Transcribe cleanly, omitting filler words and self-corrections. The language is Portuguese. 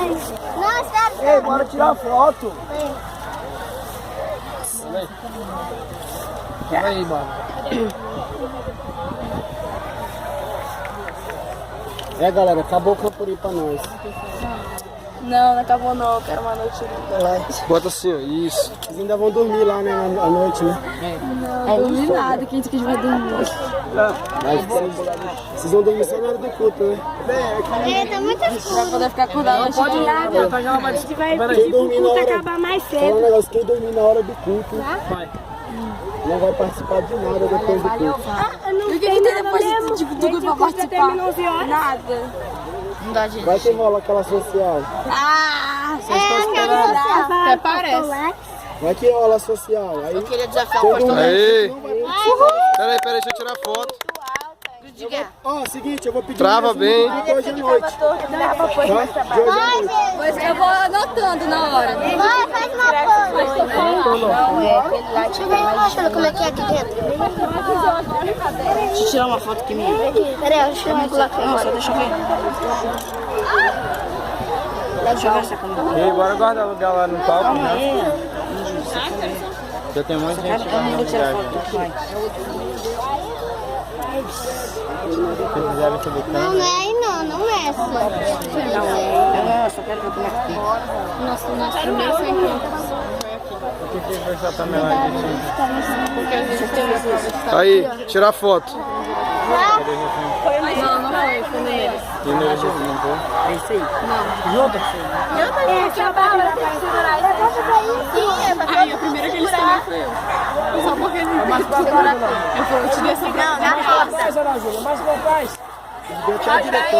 Nossa, Ei, bora tirar foto. Olha aí, mano. É, galera, acabou o Campuri pra nós. Não, não acabou não, eu quero uma noite de Bota assim, ó, isso. Vocês ainda vão dormir lá, né, à noite, né? Não dormi nada, quem disse que a gente vai dormir? Mas vocês vão dormir só na hora do culto, né? tá muito escuro. Pra poder ficar acordado antes de A gente vai Quem dormir na hora... acabar mais Fala um cedo. negócio, quem dormir na hora do culto não vai participar de nada depois do culto. O que tem depois do grupo pra participar? Nada. Não dá gente. Vai que rola aquela social. Ah, vocês estão esperando. Até parece. Vai que rola social. Aí, Eu queria desafiar quem o pastor. dormir, Aí. não vai... Peraí, deixa eu tirar foto. Ó, seguinte, eu vou pedir... Trava bem. De hoje à noite. Tá? De hoje à noite. Mas eu vou anotando na hora. Vai, faz uma foto. Não, é aquele lá. Deixa eu ver, mostra como é que é aqui dentro. Deixa eu tirar uma foto aqui minha. Peraí, deixa eu me colocar. Nossa, deixa eu ver. Deixa eu ver essa câmera. E bora guardar o lugar lá no palco, né? É. Já tem um monte de gente Eu não vou tirar lá foto do pai. Vocês fizeram essa do Não, canto. não é aí não, não é essa. Não, eu só quero ver como é que fica. Nosso primeiro encontro. Por que você vai soltar minha live de Aí, tirar foto. Não, não foi, foi neles. E no não foi? É isso aí. É, trabalho. Aí, a primeira que eles também foi eu. Só porque ele me segura. Eu te dei essa Não, na porta. Mais uma paz. Deu tchau, diretor.